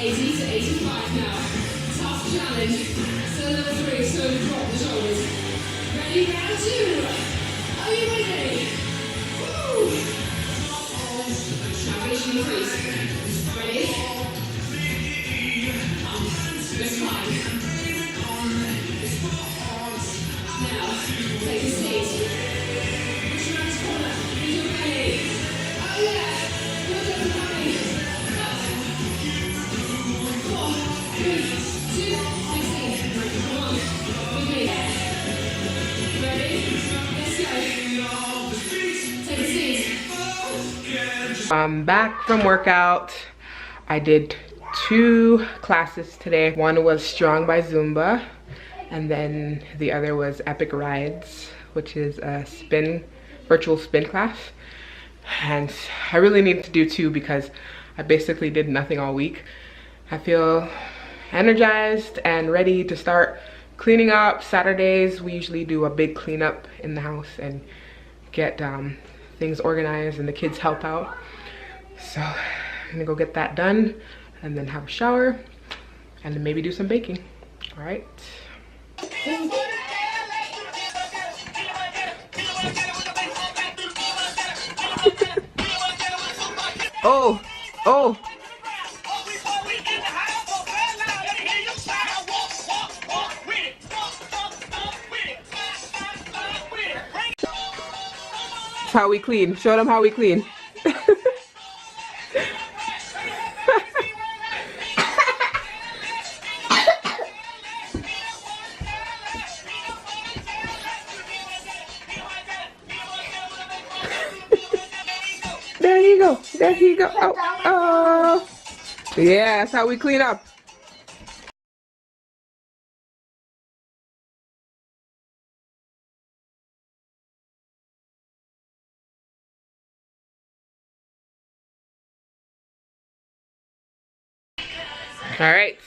80 to 85 now. Tough challenge. So level 3, so drop the shoulders. Ready, round 2. Are you ready? Woo! Now finish increase. Ready? Let's climb. Now, take a seat. Push around this corner. Use your belly. Oh yeah! Good job, everybody. 4, 3, 2, 16. Come on. With me. Ready? Let's go. Take a seat. I'm back from workout. I did 2 classes today. One was Strong by Zumba, and then the other was Epic Rides, which is a virtual spin class. And I really need to do 2 because I basically did nothing all week. I feel energized and ready to start cleaning up. Saturdays we usually do a big cleanup in the house and get things organized, and the kids help out. So I'm gonna go get that done and then have a shower and then maybe do some baking. All right. Oh, oh. That's how we clean. Show them how we clean. There you go. There you go. Oh, oh. Yeah, that's how we clean up. All right,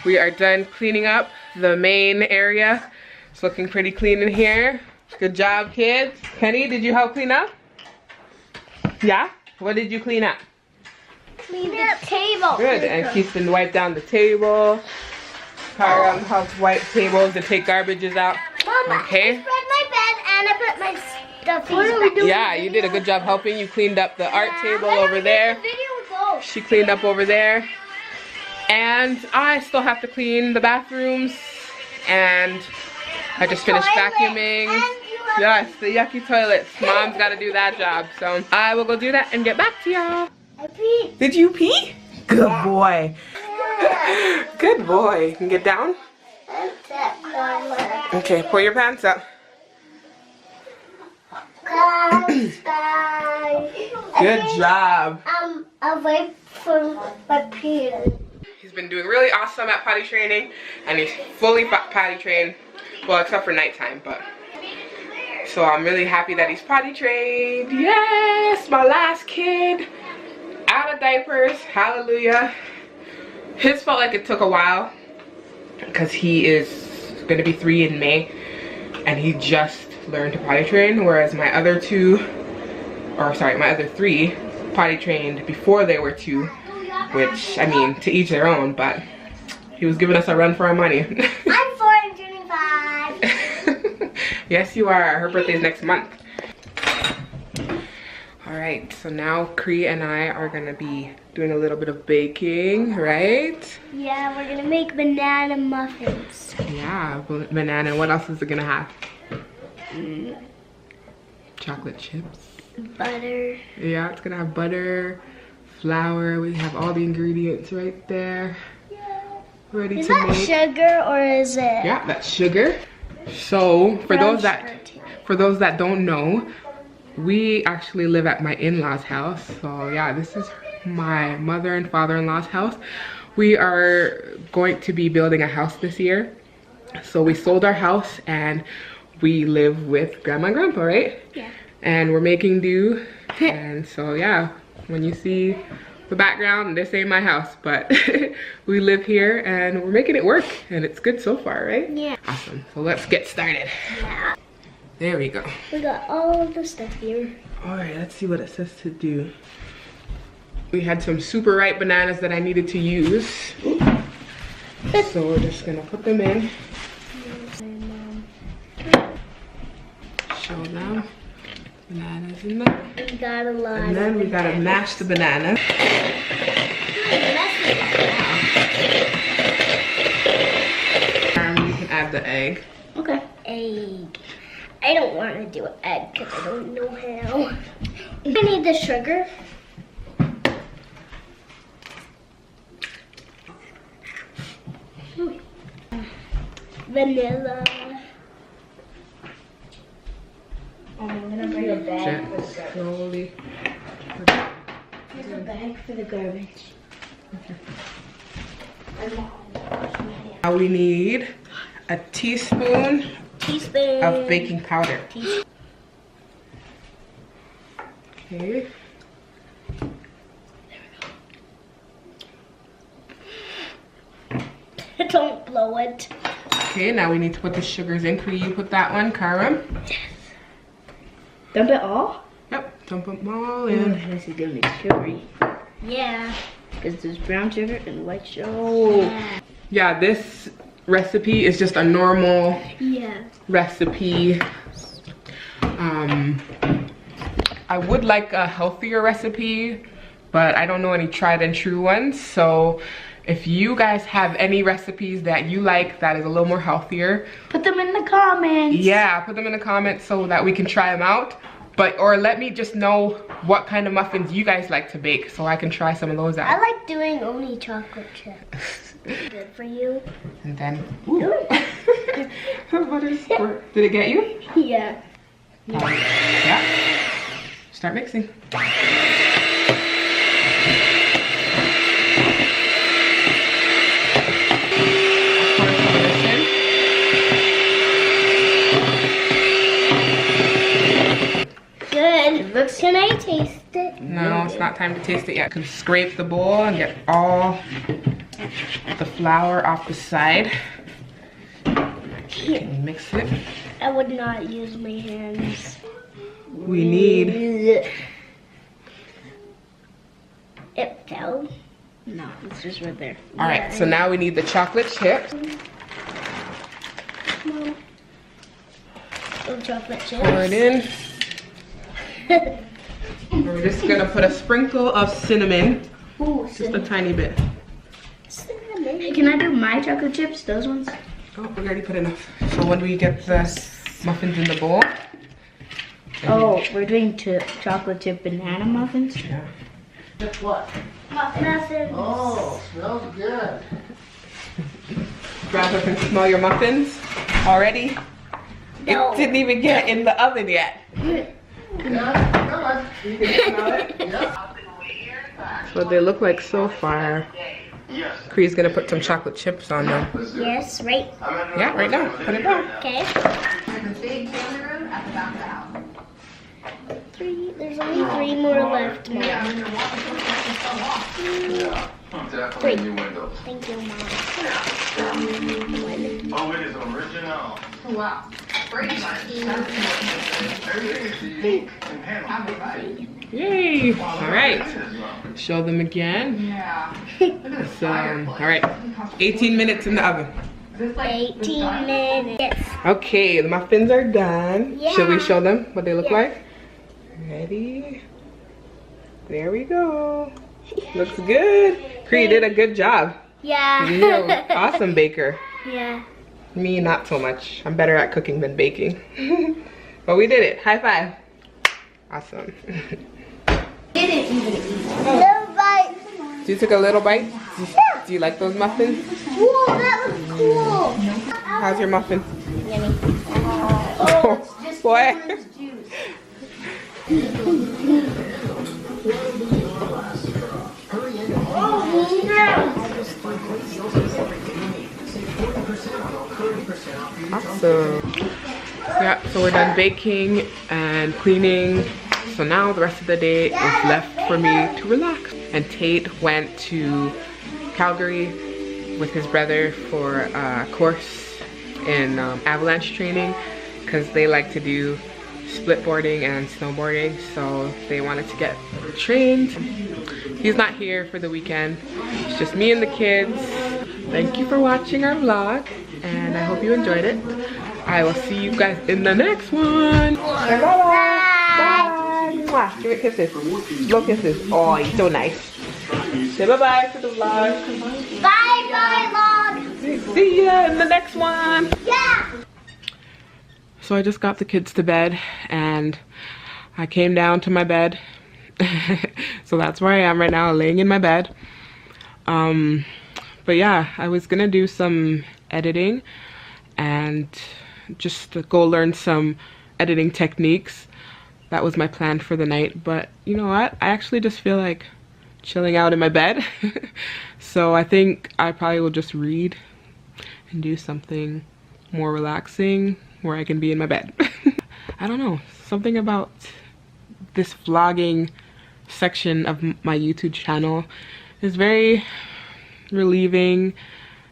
we are done cleaning up the main area. It's looking pretty clean in here. Good job, kids. Kenny, did you help clean up? Yeah? What did you clean up? Clean the table. Good, and Keiston wiped down the table. Kara helped wipe tables to take garbages out. Mama, okay. I spread my bed and I put my stuffies back. Yeah, you did a good job helping. You cleaned up the art table over there. She cleaned up over there. And I still have to clean the bathrooms. And I just finished vacuuming. Yes, the yucky toilets. Mom's got to do that job. So I will go do that and get back to y'all. I peed. Did you pee? Good boy. Good boy. You can get down? Okay, pull your pants up. Good job. Away from my period. He's been doing really awesome at potty training, and he's fully potty trained. Well, except for nighttime, but. So I'm really happy that he's potty trained. Yes, my last kid. Out of diapers. Hallelujah. His felt like it took a while because he is going to be 3 in May, and he just learned to potty train, whereas my other 3 potty trained before they were 2, which, I mean, to each their own, but he was giving us a run for our money. I'm 4 and turning 5. Yes, you are. Her birthday's next month. Alright, so now Kree and I are gonna be doing a little bit of baking, right? Yeah, we're gonna make banana muffins. Yeah, banana. What else is it gonna have? Chocolate chips. Butter. Yeah, it's gonna have butter, flour. We have all the ingredients right there. Ready Is to that make. sugar or is it? Yeah, that's sugar. So for those that don't know, we actually live at my in-laws' house. So yeah, this is my mother and father-in-law's house. We are going to be building a house this year. So we sold our house and we live with grandma and grandpa, right? Yeah. And we're making do. And so yeah, when you see the background, this ain't my house, but we live here and we're making it work, and it's good so far, right? Yeah. Awesome. So let's get started. Yeah. There we go. We got all of the stuff here. All right, let's see what it says to do. We had some super ripe bananas that I needed to use. So we're just gonna put them in. Show them. Bananas in there. We got a lot. And then we gotta mash the bananas. You can add the egg. Okay. Egg. I don't want to do egg because I don't know how. I need the sugar. Vanilla. I'm gonna bring a bag. Slowly. Here's a bag for the garbage. Now we need a teaspoon of baking powder. Okay. Don't blow it. Okay, now we need to put the sugars in. Could you put that one, Karam? Yes. Dump it all? Yep, dump them all in. This is gonna be sugary. Yeah. Because there's brown sugar and white sugar. Oh. Yeah, this recipe is just a normal recipe. I would like a healthier recipe, but I don't know any tried and true ones. So if you guys have any recipes that you like that is a little more healthier, Put them in the comments. yeah, put them in the comments so that we can try them out. Or let me just know what kind of muffins you guys like to bake so I can try some of those out. I like doing only chocolate chips. Good for you. And then, ooh. Butter squirt. Did it get you? Yeah. Yeah. Start mixing. Good. Can I taste it? No, it's not time to taste it yet. Can scrape the bowl and get all the flour off the side. Here. And mix it. I would not use my hands. We need, It fell. No, it's just right there. all right, so now we need the chocolate chips. Mom. Oh, chocolate chips. Pour it in. We're just gonna put a sprinkle of cinnamon, Ooh, just a tiny bit. cinnamon. Can I do my chocolate chips? Those ones? Oh, we already put enough. So when do we get the muffins in the bowl? Oh, we're doing chocolate chip banana muffins? Yeah. What? Muffins. Oh, smells good. Grandpa can smell your muffins already? No. It didn't even get in the oven yet. Yeah, come on. You can smell it. Yeah. What they look like so far. Kree's gonna put some chocolate chips on them. Yes, right. Yeah, right now. Put it down. Okay. There's a big family room at the back of the house. There's only 3 more left, Mom. Yeah, and you're walking towards the house, so walk. Great. New windows. Thank you, Mom. Oh, it is original. Wow. Great. Everything is unique and handled. Everybody. Yay! All right. Show them again. Yeah. So, all right. 18 minutes in the oven. This like 18 minutes. Okay, the muffins are done. Yeah. Should we show them what they look Yeah. like? Ready? There we go. Looks good. Kree did a good job. Yeah. You're an awesome baker. Yeah. Me, not so much. I'm better at cooking than baking. But we did it. High five. Awesome. Little bite. So you took a little bite? Do you like those muffins? Whoa, that was cool. How's your muffin? Yummy. Oh, boy. Awesome. Yeah, so we're done baking and cleaning. So now the rest of the day is left for me to relax. And Tate went to Calgary with his brother for a course in avalanche training because they like to do split boarding and snowboarding, so they wanted to get trained. He's not here for the weekend. It's just me and the kids. Thank you for watching our vlog, and I hope you enjoyed it. I will see you guys in the next one. Bye bye. Bye. Give it kisses. Blow kisses. Oh, you're so nice. Say bye bye to the vlog. Bye bye vlog. See ya in the next one. Yeah. So I just got the kids to bed and I came down to my bed. So that's where I am right now, laying in my bed. But yeah, I was gonna do some editing and just to go learn some editing techniques. That was my plan for the night, but you know what? I actually just feel like chilling out in my bed. So I think I probably will just read and do something more relaxing where I can be in my bed. I don't know, something about this vlogging section of my YouTube channel is very relieving,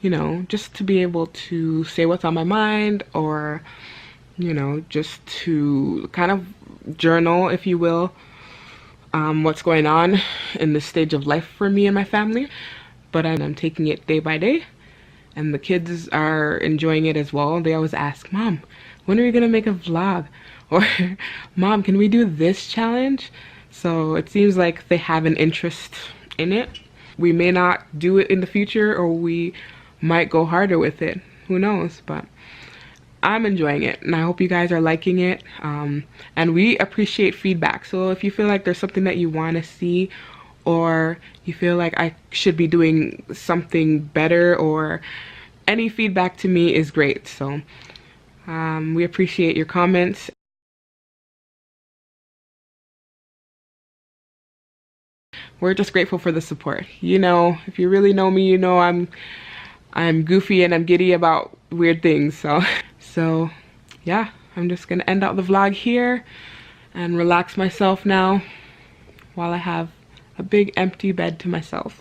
you know, just to be able to say what's on my mind, or you know, just to kind of journal, if you will, what's going on in this stage of life for me and my family. But I'm taking it day by day, and the kids are enjoying it as well. They always ask, Mom, when are we gonna make a vlog? Or Mom, can we do this challenge? So it seems like they have an interest in it. We may not do it in the future, or we might go harder with it. Who knows? But I'm enjoying it, and I hope you guys are liking it. And we appreciate feedback. So if you feel like there's something that you want to see, or you feel like I should be doing something better, or any feedback to me is great. So we appreciate your comments. We're just grateful for the support. You know, if you really know me, you know I'm goofy and I'm giddy about weird things. So yeah, I'm just gonna end out the vlog here and relax myself now while I have a big empty bed to myself.